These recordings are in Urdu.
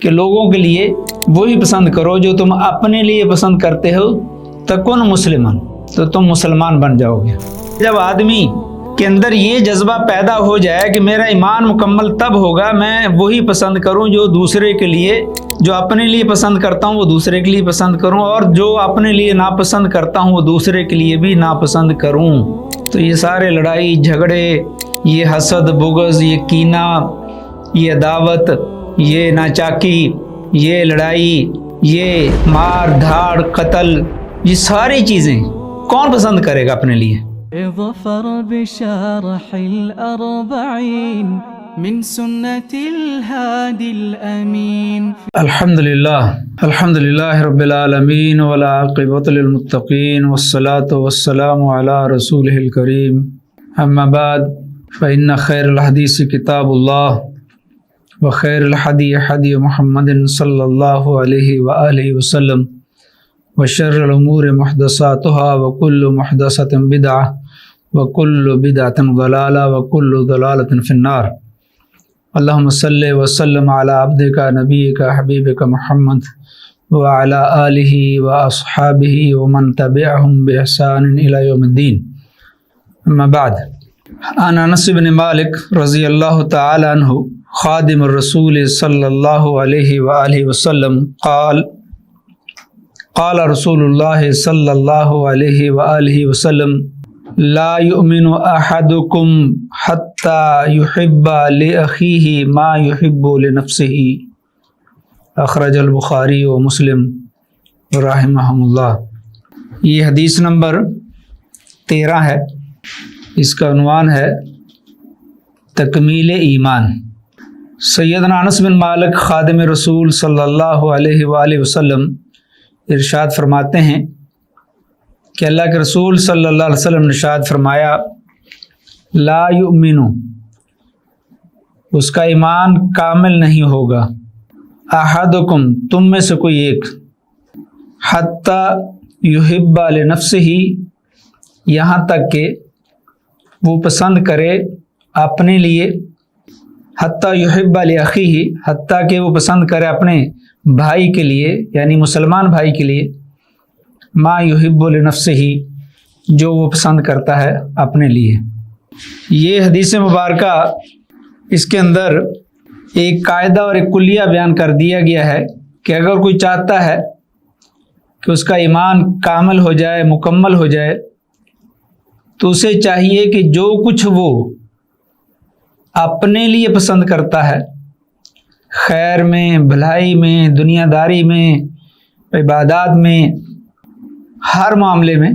کہ لوگوں کے لیے وہی پسند کرو جو تم اپنے لیے پسند کرتے ہو، تکن مسلمان، تو تم مسلمان بن جاؤ گے۔ جب آدمی کے اندر یہ جذبہ پیدا ہو جائے کہ میرا ایمان مکمل تب ہوگا میں وہی پسند کروں جو دوسرے کے لیے، جو اپنے لیے پسند کرتا ہوں وہ دوسرے کے لیے پسند کروں، اور جو اپنے لیے ناپسند کرتا ہوں وہ دوسرے کے لیے بھی ناپسند کروں، تو یہ سارے لڑائی جھگڑے، یہ حسد بغض، یہ کینہ، یہ عداوت، یہ ناچاکی، یہ لڑائی، یہ مار دھاڑ قتل، یہ ساری چیزیں کون پسند کرے گا اپنے لیے؟ ظفر بشرح الأربعين من سنة الهادي الأمين. الحمد لله رب العالمين والعاقبة للمتقين والصلاة والسلام على رسوله الكريم. أما بعد فإن خير الحديث كتاب الله وخير الهدي هدي محمد صلى الله عليه وآله وسلم وشر الأمور محدثاتها وكل محدثة بدعة وكل بدعة ضلالة وكل ضلالة في النار. اللهم صل وسلم على عبدك نبيك حبيبك محمد وعلى آله وأصحابه ومن تبعهم بإحسان إلى يوم الدين. أما بعد، عن أنس بن مالك رضي الله تعالى عنه خادم الرسول صلى الله عليه وآله وسلم قال رسول الله صلى الله عليه وآله وسلم لا يؤمن أحدكم حتى يحب لأخيه ما يحب لنفسه. اخرج البخاری و مسلم رحمہم اللہ. یہ حدیث نمبر 13 ہے، اس کا عنوان ہے تکمیل ایمان. سیدنا انس بن مالک خادم رسول صلی اللہ علیہ وآلہ وسلم ارشاد فرماتے ہیں کہ اللہ کے رسول صلی اللہ علیہ وسلم نے ارشاد فرمایا، لا یؤمن، اس کا ایمان کامل نہیں ہوگا، احدکم، تم میں سے کوئی ایک، حتی یحب لنفسہ، یہاں تک کہ وہ پسند کرے اپنے لیے، حتی یحب لاخیہ، حتیٰ کہ وہ پسند کرے اپنے بھائی کے لیے، یعنی مسلمان بھائی کے لیے، ما یحب لنفسہ، جو وہ پسند کرتا ہے اپنے لیے. یہ حدیث مبارکہ، اس کے اندر ایک قاعدہ اور ایک کلیہ بیان کر دیا گیا ہے کہ اگر کوئی چاہتا ہے کہ اس کا ایمان کامل ہو جائے، مکمل ہو جائے، تو اسے چاہیے کہ جو کچھ وہ اپنے لیے پسند کرتا ہے، خیر میں، بھلائی میں، دنیا داری میں، عبادات میں، ہر معاملے میں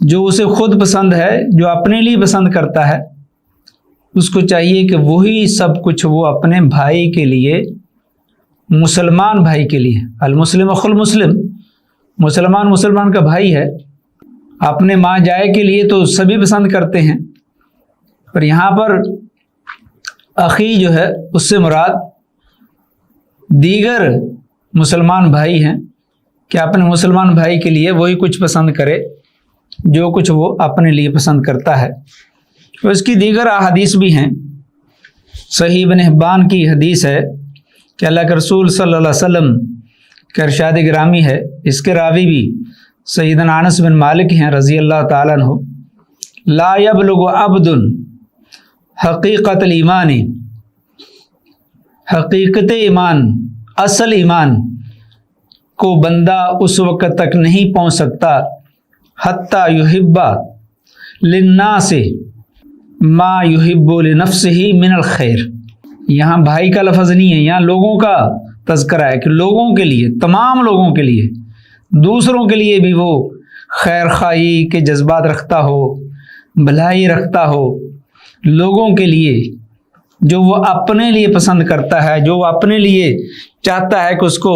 جو اسے خود پسند ہے، جو اپنے لیے پسند کرتا ہے، اس کو چاہیے کہ وہی سب کچھ وہ اپنے بھائی کے لیے، مسلمان بھائی کے لیے، المسلم اخو المسلم، مسلمان کا بھائی ہے. اپنے ماں جائے کے لیے تو سبھی پسند کرتے ہیں، اور یہاں پر اخی جو ہے اس سے مراد دیگر مسلمان بھائی ہیں کہ اپنے مسلمان بھائی کے لیے وہی کچھ پسند کرے جو کچھ وہ اپنے لیے پسند کرتا ہے. اور اس کی دیگر احادیث بھی ہیں. صحیح ابن حبان کی حدیث ہے کہ اللہ کے رسول صلی اللہ علیہ وسلم کا ارشاد گرامی ہے، اس کے راوی بھی سیدنا انس بن مالک ہیں رضی اللہ تعالیٰ عنہ، لا یبلغ عبد حقیقت الایمان، حقیقت ایمان، اصل ایمان کو بندہ اس وقت تک نہیں پہنچ سکتا حتی یحب للناس ما یحب لنفسہ من الخیر. یہاں بھائی کا لفظ نہیں ہے، یہاں لوگوں کا تذکرہ ہے کہ لوگوں کے لیے، تمام لوگوں کے لیے، دوسروں کے لیے بھی وہ خیر خواہی کے جذبات رکھتا ہو، بھلائی رکھتا ہو. لوگوں کے لیے جو وہ اپنے لیے پسند کرتا ہے، جو وہ اپنے لیے چاہتا ہے کہ اس کو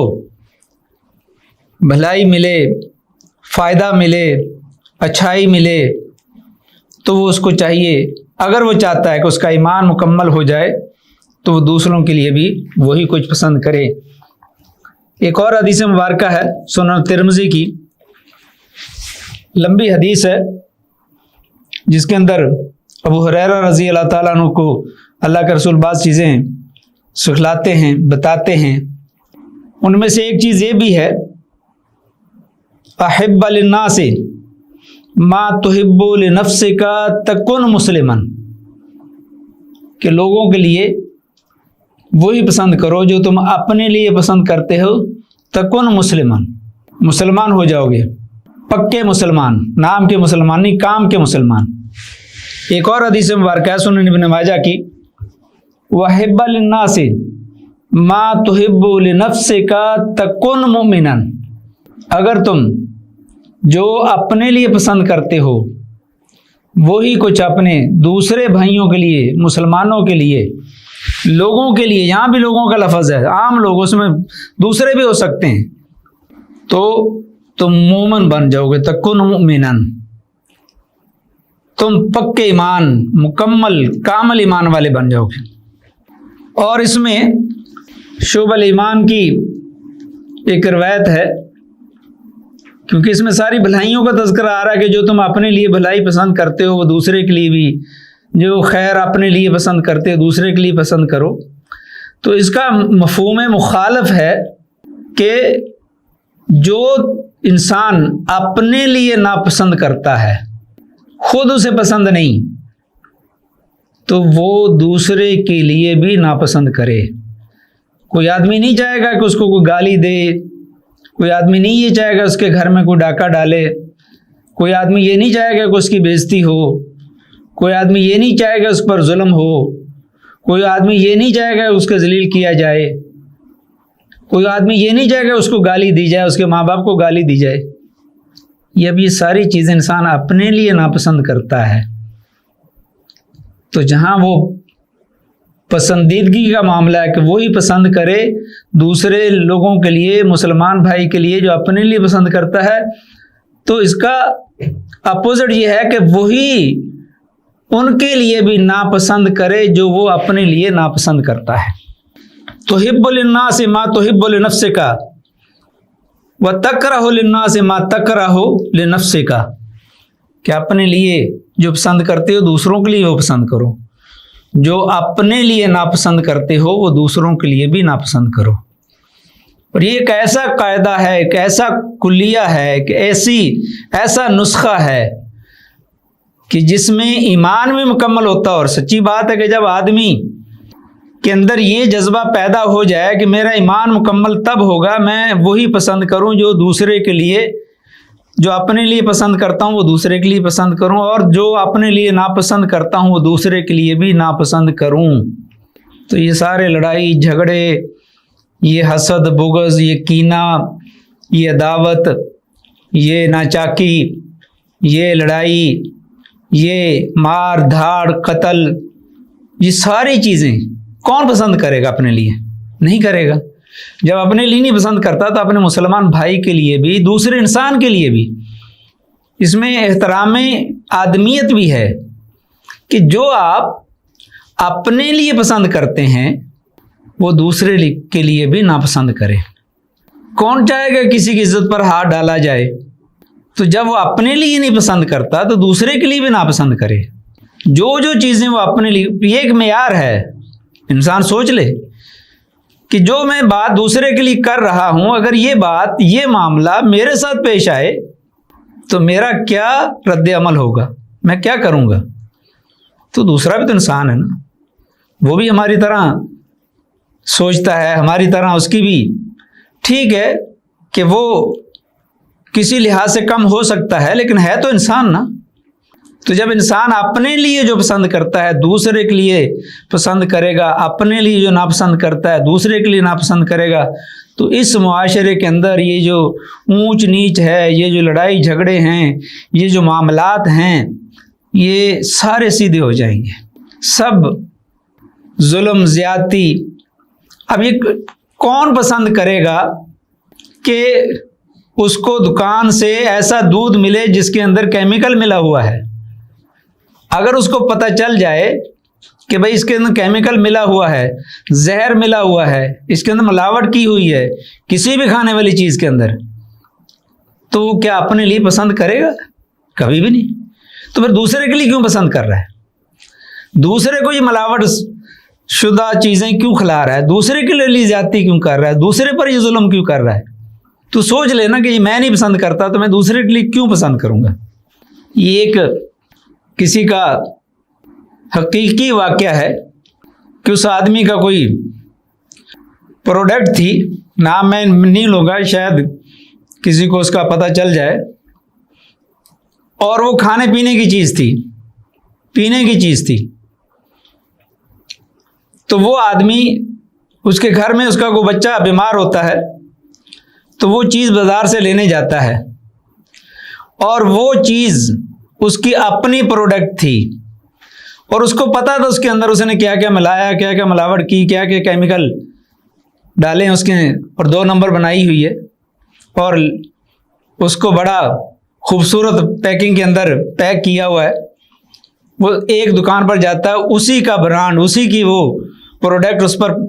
بھلائی ملے، فائدہ ملے، اچھائی ملے، تو وہ اس کو چاہیے، اگر وہ چاہتا ہے کہ اس کا ایمان مکمل ہو جائے تو وہ دوسروں کے لیے بھی وہی کچھ پسند کرے. ایک اور حدیث مبارکہ ہے سنن ترمذی کی، لمبی حدیث ہے، جس کے اندر ابو ہریرہ رضی اللہ تعالیٰ عنہ کو اللہ کے رسول بعض چیزیں سکھلاتے ہیں، بتاتے ہیں ان میں سے ایک چیز یہ بھی ہے احب للناس ما تحب لنفسک تکن مسلما، کہ لوگوں کے لیے وہی پسند کرو جو تم اپنے لیے پسند کرتے ہو، تکن مسلمان، مسلمان ہو جاؤ گے، پکے مسلمان، نام کے مسلمان نہیں، کام کے مسلمان۔ ایک اور حدیث مبارکہ سنن ابن ماجہ کی، وَحِبَّ لِلنَّاسِ مَا تُحِبُّ لِنَفْسِكَ تَكُنْ مُؤْمِنًا، اگر تم جو اپنے لیے پسند کرتے ہو وہی کچھ اپنے دوسرے بھائیوں کے لیے، مسلمانوں کے لیے، لوگوں کے لیے، یہاں بھی لوگوں کا لفظ ہے، عام لوگ، اس میں دوسرے بھی ہو سکتے ہیں، تو تم مومن بن جاؤ گے، تکن مؤمنن، تم پکے ایمان، مکمل کامل ایمان والے بن جاؤ گے۔ اور اس میں شعب الایمان کی ایک روایت ہے، کیونکہ اس میں ساری بھلائیوں کا تذکرہ آ رہا ہے کہ جو تم اپنے لیے بھلائی پسند کرتے ہو وہ دوسرے کے لیے بھی، جو خیر اپنے لیے پسند کرتے ہو دوسرے کے لیے پسند کرو۔ تو اس کا مفہوم مخالف ہے کہ جو انسان اپنے لیے ناپسند کرتا ہے، خود اسے پسند نہیں، تو وہ دوسرے کے لیے بھی ناپسند کرے۔ کوئی آدمی نہیں چاہے گا کہ اس کو کوئی گالی دے، کوئی آدمی نہیں یہ چاہے گا اس کے گھر میں کوئی ڈاکہ ڈالے، کوئی آدمی یہ نہیں چاہے گا کہ اس کی بےزتی ہو، کوئی آدمی یہ نہیں چاہے گا اس پر ظلم ہو، کوئی آدمی یہ نہیں چاہے گا اس کو ذلیل کیا جائے، کوئی آدمی یہ نہیں چاہے گا اس کو گالی دی جائے، اس کے ماں باپ کو گالی دی جائے۔ یہ ساری چیزیں انسان اپنے لیے ناپسند کرتا ہے۔ تو جہاں وہ پسندیدگی کا معاملہ ہے کہ وہی پسند کرے دوسرے لوگوں کے لیے، مسلمان بھائی کے لیے جو اپنے لیے پسند کرتا ہے، تو اس کا اپوزٹ یہ ہے کہ وہی ان کے لیے بھی ناپسند کرے جو وہ اپنے لیے ناپسند کرتا ہے۔ تحب للناس ما تحب لنفسک وتکرہ للناس ما تکرہ لنفسک، کہ اپنے لیے جو پسند کرتے ہو دوسروں کے لیے وہ پسند کرو، جو اپنے لیے ناپسند کرتے ہو وہ دوسروں کے لیے بھی ناپسند کرو۔ اور یہ ایک ایسا قاعدہ ہے، ایک ایسا کلیہ ہے، ایک ایسا نسخہ ہے کہ جس میں ایمان بھی مکمل ہوتا ہے۔ اور سچی بات ہے کہ جب آدمی کے اندر یہ جذبہ پیدا ہو جائے کہ میرا ایمان مکمل تب ہوگا میں وہی پسند کروں جو دوسرے کے لیے، جو اپنے لیے پسند کرتا ہوں وہ دوسرے کے لیے پسند کروں، اور جو اپنے لیے ناپسند کرتا ہوں وہ دوسرے کے لیے بھی ناپسند کروں۔ تو یہ سارے لڑائی جھگڑے، یہ حسد، بغض، یہ کینہ، یہ عداوت، یہ ناچاکی، یہ لڑائی، یہ مار دھاڑ، قتل، یہ ساری چیزیں کون پسند کرے گا اپنے لیے؟ نہیں کرے گا۔ جب اپنے لیے نہیں پسند کرتا تو اپنے مسلمان بھائی کے لیے بھی، دوسرے انسان کے لیے بھی۔ اس میں احترام آدمیت بھی ہے کہ جو آپ اپنے لیے پسند کرتے ہیں وہ دوسرے کے لیے بھی ناپسند کرے۔ کون چاہے گا کسی کی عزت پر ہاتھ ڈالا جائے؟ تو جب وہ اپنے لیے نہیں پسند کرتا تو دوسرے کے لیے بھی ناپسند کرے۔ جو چیزیں وہ اپنے لیے، یہ ایک معیار ہے، انسان سوچ لے کہ جو میں بات دوسرے کے لیے کر رہا ہوں، اگر یہ بات، یہ معاملہ میرے ساتھ پیش آئے تو میرا کیا رد عمل ہوگا، میں کیا کروں گا؟ تو دوسرا بھی تو انسان ہے نا، وہ بھی ہماری طرح سوچتا ہے، ہماری طرح اس کی بھی، ٹھیک ہے کہ وہ کسی لحاظ سے کم ہو سکتا ہے لیکن ہے تو انسان نا۔ تو جب انسان اپنے لیے جو پسند کرتا ہے دوسرے کے لیے پسند کرے گا، اپنے لیے جو ناپسند کرتا ہے دوسرے کے لیے ناپسند کرے گا، تو اس معاشرے کے اندر یہ جو اونچ نیچ ہے، یہ جو لڑائی جھگڑے ہیں، یہ جو معاملات ہیں، یہ سارے سیدھے ہو جائیں گے۔ سب ظلم، زیادتی، اب یہ کون پسند کرے گا کہ اس کو دکان سے ایسا دودھ ملے جس کے اندر کیمیکل ملا ہوا ہے؟ اگر اس کو پتہ چل جائے کہ بھئی اس کے اندر کیمیکل ملا ہوا ہے، زہر ملا ہوا ہے، اس کے اندر ملاوٹ کی ہوئی ہے کسی بھی کھانے والی چیز کے اندر، تو وہ کیا اپنے لیے پسند کرے گا؟ کبھی بھی نہیں۔ تو پھر دوسرے کے لیے کیوں پسند کر رہا ہے؟ دوسرے کو یہ ملاوٹ شدہ چیزیں کیوں کھلا رہا ہے؟ دوسرے کے لیے زیادتی کیوں کر رہا ہے؟ دوسرے پر یہ ظلم کیوں کر رہا ہے؟ تو سوچ لینا کہ یہ میں نہیں پسند کرتا تو میں دوسرے کے لیے کیوں پسند کروں گا؟ یہ ایک کسی کا حقیقی واقعہ ہے کہ اس آدمی کا کوئی پروڈکٹ تھی، نام میں نہیں لوں گا، شاید کسی کو اس کا پتہ چل جائے، اور وہ کھانے پینے کی چیز تھی، پینے کی چیز تھی. تو وہ آدمی، اس کے گھر میں اس کا کوئی بچہ بیمار ہوتا ہے تو وہ چیز بازار سے لینے جاتا ہے، اور وہ چیز اس کی اپنی پروڈکٹ تھی، اور اس کو پتا تھا اس کے اندر اس نے کیا کیا ملایا، کیا کیا ملاوٹ کی، کیا کیا کیمیکل ڈالے اس کے، اور 2 نمبر بنائی ہوئی ہے، اور اس کو بڑا خوبصورت پیکنگ کے اندر پیک کیا ہوا ہے. وہ ایک دکان پر جاتا ہے، اسی کا برانڈ، اسی کی وہ پروڈکٹ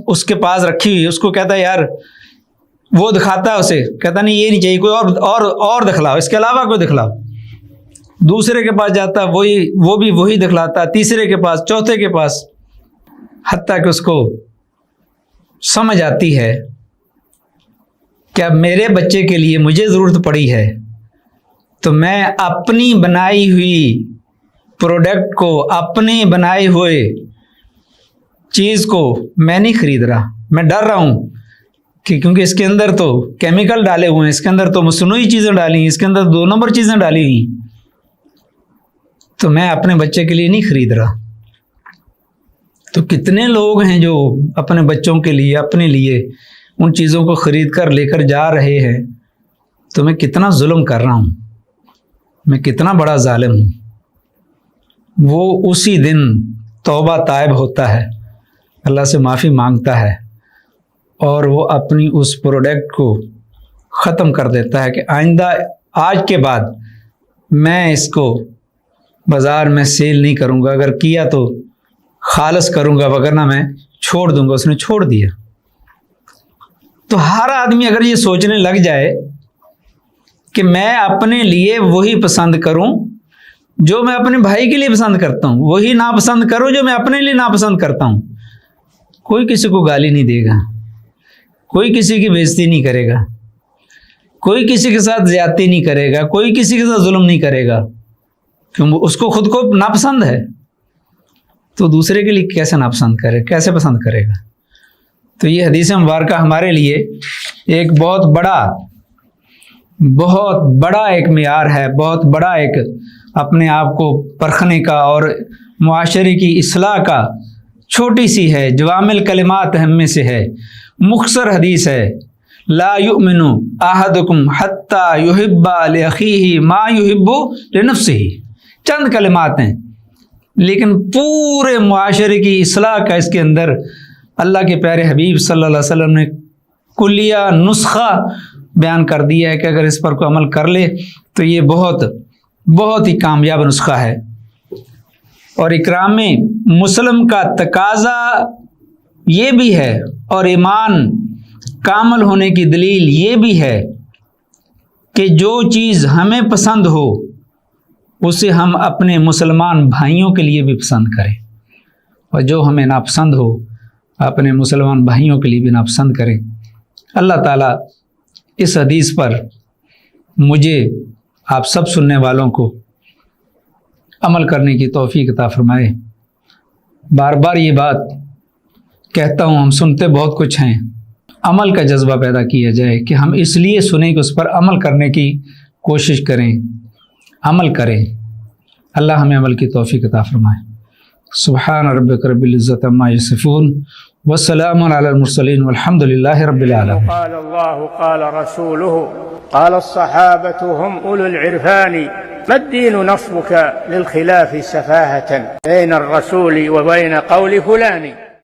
اس کے پاس رکھی ہوئی ہے، اس کو کہتا ہے یار، وہ دکھاتا ہے اسے، کہتا نہیں یہ نہیں چاہیے، کوئی اور دکھلاؤ، اس کے علاوہ کوئی دکھلاؤ. دوسرے کے پاس جاتا ہے، وہ بھی وہی دکھلاتا، تیسرے کے پاس، چوتھے کے پاس، حتیٰ کہ اس کو سمجھ آتی ہے کہ اب میرے بچے کے لیے مجھے ضرورت پڑی ہے تو میں اپنی بنائی ہوئی پروڈکٹ کو، اپنے بنائے ہوئے چیز کو میں نہیں خرید رہا. میں ڈر رہا ہوں کہ کیونکہ اس کے اندر تو کیمیکل ڈالے ہوئے ہیں، اس کے اندر تو مصنوعی چیزیں ڈالی ہیں، اس کے اندر 2 نمبر چیزیں ڈالی ہوئی، تو میں اپنے بچے کے لیے نہیں خرید رہا. تو کتنے لوگ ہیں جو اپنے بچوں کے لیے، اپنے لیے ان چیزوں کو خرید کر لے کر جا رہے ہیں. تو میں کتنا ظلم کر رہا ہوں، میں کتنا بڑا ظالم ہوں. وہ اسی دن توبہ طائب ہوتا ہے، اللہ سے معافی مانگتا ہے، اور وہ اپنی اس پروڈکٹ کو ختم کر دیتا ہے کہ آئندہ، آج کے بعد میں اس کو بازار میں سیل نہیں کروں گا، اگر کیا تو خالص کروں گا، وگرنہ میں چھوڑ دوں گا. اس نے چھوڑ دیا. تو ہر آدمی اگر یہ سوچنے لگ جائے کہ میں اپنے لیے وہی پسند کروں جو میں اپنے بھائی کے لیے پسند کرتا ہوں، وہی ناپسند کروں جو میں اپنے لیے ناپسند کرتا ہوں، کوئی کسی کو گالی نہیں دے گا، کوئی کسی کی بےعزتی نہیں کرے گا، کوئی کسی کے ساتھ زیادتی نہیں کرے گا، کوئی کسی کے ساتھ ظلم نہیں کرے گا، کیونکہ اس کو خود کو ناپسند ہے. تو دوسرے کے لیے کیسے ناپسند کرے، کیسے پسند کرے گا؟ تو یہ حدیث مبارکہ ہمارے لیے ایک بہت بڑا ایک معیار ہے، بہت بڑا ایک اپنے آپ کو پرکھنے کا اور معاشرے کی اصلاح کا. چھوٹی سی ہے، جوامع کلمات ہم میں سے ہے، مختصر حدیث ہے. لا یؤمن احدکم حتی یحب لاخیہ ما یحب لنفسہ. چند کلمات ہیں، لیکن پورے معاشرے کی اصلاح کا اس کے اندر اللہ کے پیارے حبیب صلی اللہ علیہ وسلم نے کلیہ نسخہ بیان کر دیا ہے کہ اگر اس پر کوئی عمل کر لے تو یہ بہت ہی کامیاب نسخہ ہے. اور اکرام مسلم کا تقاضا یہ بھی ہے، اور ایمان کامل ہونے کی دلیل یہ بھی ہے کہ جو چیز ہمیں پسند ہو اسے ہم اپنے مسلمان بھائیوں کے لیے بھی پسند کریں، اور جو ہمیں ناپسند ہو اپنے مسلمان بھائیوں کے لیے بھی ناپسند کریں. اللہ تعالیٰ اس حدیث پر مجھے، آپ سب سننے والوں کو عمل کرنے کی توفیق عطا فرمائے. بار بار یہ بات کہتا ہوں، ہم سنتے بہت کچھ ہیں، عمل کا جذبہ پیدا کیا جائے کہ ہم اس لیے سنیں کہ اس پر عمل کرنے کی کوشش کریں، عمل کریں. اللہ ہمیں عمل کی توفیق عطا فرمائے. سبحان ربک رب العزت عما یصفون والسلام علی المرسلین والحمد للہ رب العالمین. قال الله قال رسوله قال الصحابة هم أولو العرفان ما الدين نصبك للخلاف سفاهة بين الرسول وبين قول فلان.